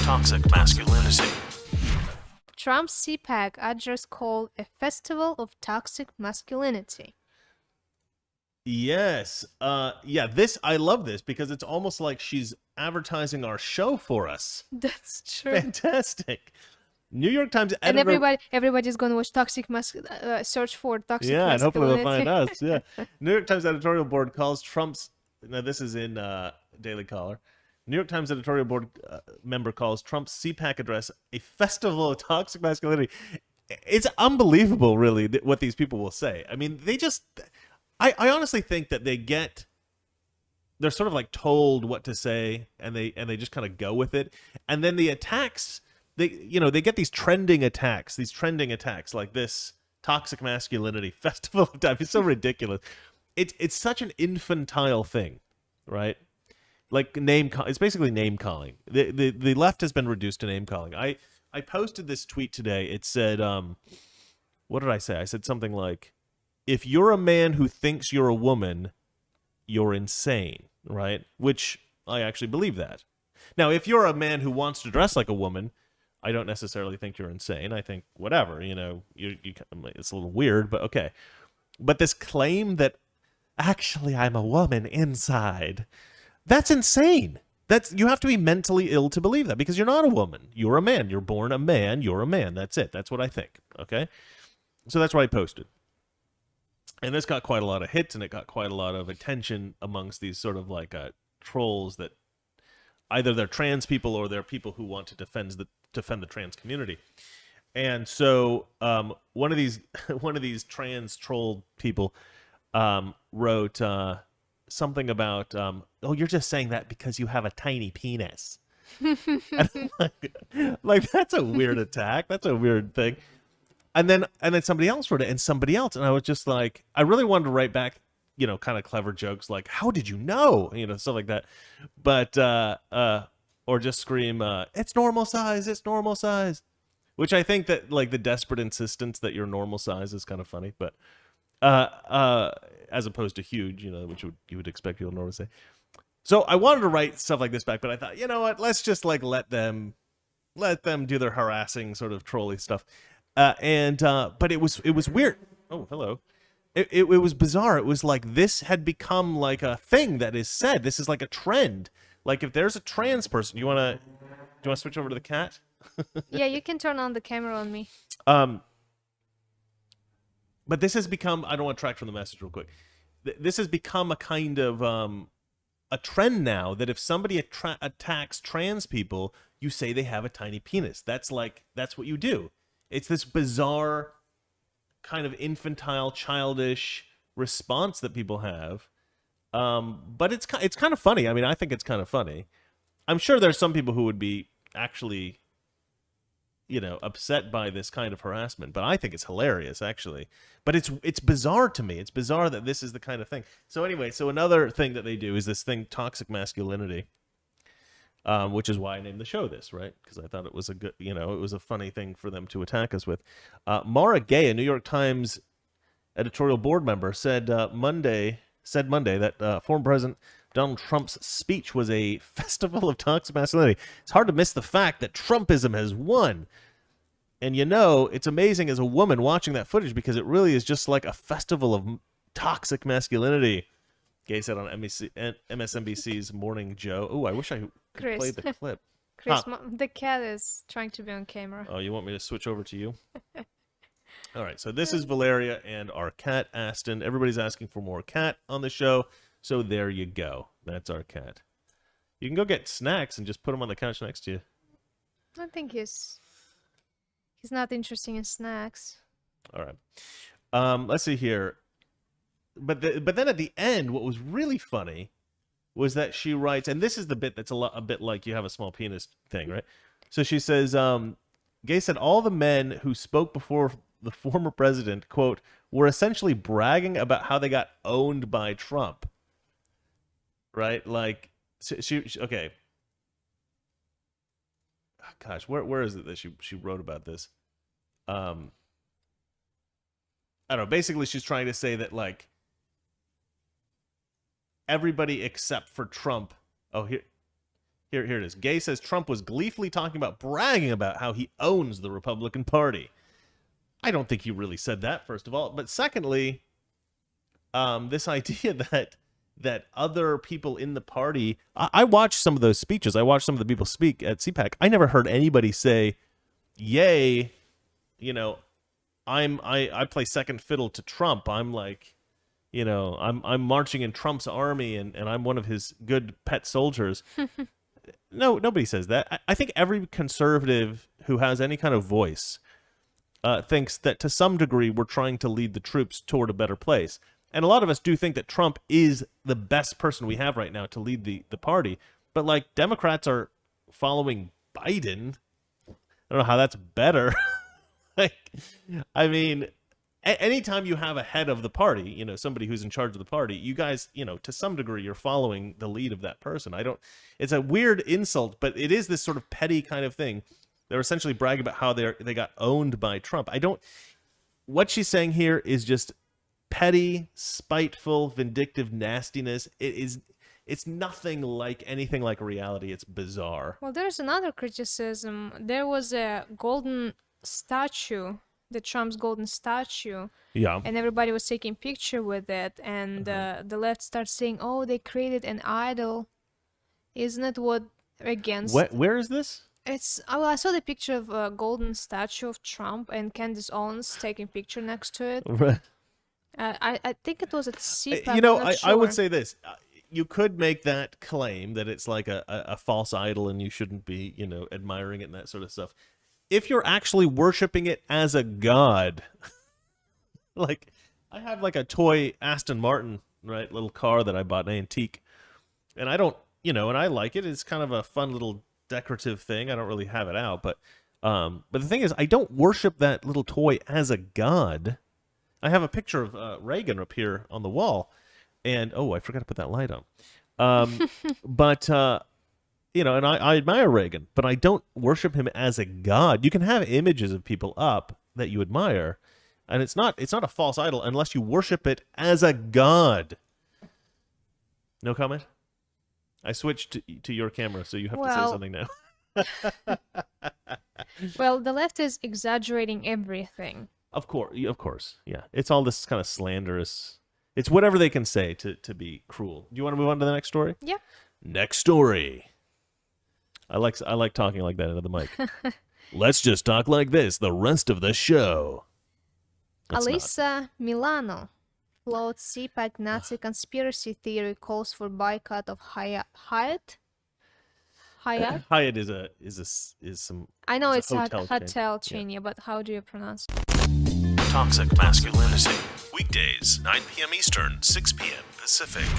toxic masculinity. Trump's CPAC address called a festival of toxic masculinity. Yes. This I love this because it's almost like she's advertising our show for us. That's true. Fantastic. New York Times And editor... everybody's going to watch search for toxic Yeah, and hopefully they'll masculinity. find us. Yeah. New York Times editorial board calls Trump's... Now, this is in Daily Caller. New York Times editorial board member calls Trump's CPAC address a festival of toxic masculinity. It's unbelievable, really, what these people will say. I mean, they just... I honestly think that they're sort of like told what to say, and they just kind of go with it. And then the attacks, they get these trending attacks like this toxic masculinity festival of time. It's so ridiculous. It's such an infantile thing, right? Like it's basically name calling. The left has been reduced to name calling. I posted this tweet today. It said, what did I say? I said something like, if you're a man who thinks you're a woman, you're insane, right? Which I actually believe that. Now, if you're a man who wants to dress like a woman, I don't necessarily think you're insane. I think whatever, you it's a little weird, but okay. But this claim that actually I'm a woman inside, that's insane. You have to be mentally ill to believe that, because you're not a woman. You're a man. You're born a man. You're a man. That's it. That's what I think. Okay? So that's what I posted. And this got quite a lot of hits, and it got quite a lot of attention amongst these sort of like trolls that either they're trans people or they're people who want to defend the trans community. And so one of these trans troll people wrote something about, oh, you're just saying that because you have a tiny penis. And like that's a weird attack. That's a weird thing. And then somebody else wrote it, and somebody else, and I was just like, I really wanted to write back, kind of clever jokes like, how did you know? Stuff like that. But or just scream, it's normal size, which I think that like the desperate insistence that you're normal size is kind of funny, but as opposed to huge, which you would expect people to normally say. So I wanted to write stuff like this back, but I thought, you know what, let's just like let them do their harassing sort of trolly stuff. But it was weird. Oh, hello. It was bizarre. It was like this had become like a thing that is said. This is like a trend. Like if there's a trans person, do you want to switch over to the cat? Yeah, you can turn on the camera on me. But this has become, I don't want to track from the message real quick. This has become a kind of a trend now that if somebody attacks trans people, you say they have a tiny penis. That's what you do. It's this bizarre kind of infantile, childish response that people have. But it's kind of funny. I mean, I think it's kind of funny. I'm sure there's some people who would be actually, upset by this kind of harassment. But I think it's hilarious, actually. But it's bizarre to me. It's bizarre that this is the kind of thing. So anyway, another thing that they do is this thing, toxic masculinity. Which is why I named the show this, right? Because I thought it was a good, it was a funny thing for them to attack us with. Mara Gay, a New York Times editorial board member, said Monday that former President Donald Trump's speech was a festival of toxic masculinity. It's hard to miss the fact that Trumpism has won. And it's amazing as a woman watching that footage because it really is just like a festival of toxic masculinity. Gay said on MSNBC's Morning Joe. Oh, I wish I could play the clip. Chris, the cat is trying to be on camera. Oh, you want me to switch over to you? All right, so this is Valeria and our cat, Aston. Everybody's asking for more cat on the show, so there you go. That's our cat. You can go get snacks and just put him on the couch next to you. I think he's not interested in snacks. All right. Let's see here. But then at the end, what was really funny was that she writes, and this is the bit that's a bit like you have a small penis thing, right? So she says, Gay said all the men who spoke before the former president, quote, were essentially bragging about how they got owned by Trump. Right? Like, she okay. Gosh, where is it that she wrote about this? I don't know. Basically, she's trying to say that, like, everybody except for Trump. Oh, Here it is. Gay says Trump was gleefully bragging about how he owns the Republican Party. I don't think he really said that, first of all. But secondly, this idea that other people in the party, I watched some of those speeches. I watched some of the people speak at CPAC. I never heard anybody say, "Yay, I play second fiddle to Trump. I'm like, I'm marching in Trump's army and I'm one of his good pet soldiers." No, nobody says that. I think every conservative who has any kind of voice thinks that to some degree we're trying to lead the troops toward a better place. And a lot of us do think that Trump is the best person we have right now to lead the party. But like Democrats are following Biden. I don't know how that's better. Anytime you have a head of the party, somebody who's in charge of the party, you guys, to some degree, you're following the lead of that person. It's a weird insult, but it is this sort of petty kind of thing. They're essentially bragging about how they got owned by Trump. What she's saying here is just petty, spiteful, vindictive nastiness. It's nothing like anything like reality. It's bizarre. Well, there's another criticism. There was a golden statue, the Trump's golden statue. Yeah. And everybody was taking picture with it. And the left starts saying, oh, they created an idol. Isn't it what against... Where is this? I saw the picture of a golden statue of Trump and Candace Owens taking picture next to it. Right. I think it was at CPAC. I would say this. You could make that claim that it's like a false idol and you shouldn't be, admiring it and that sort of stuff. If you're actually worshiping it as a god, like I have like a toy Aston Martin, right, little car that I bought, an antique, and I don't, and I like it. It's kind of a fun little decorative thing. I don't really have it out, but the thing is, I don't worship that little toy as a god. I have a picture of Reagan up here on the wall, and I forgot to put that light on. But and I admire Reagan, but I don't worship him as a god. You can have images of people up that you admire, and it's not a false idol unless you worship it as a god. No comment? I switched to your camera, so you have to say something now. Well, the left is exaggerating everything. Of course, yeah. It's all this kind of slanderous. It's whatever they can say to be cruel. Do you want to move on to the next story? Yeah. Next story. I like talking like that into the mic. Let's just talk like this the rest of the show. Alyssa Milano floats CPAC Nazi conspiracy theory, calls for boycott of Hyatt. Hyatt is some. I know it's a hotel hotel chain, yeah, but how do you pronounce it? Toxic Masculinity. Weekdays, 9 p.m. Eastern, 6 p.m. Pacific.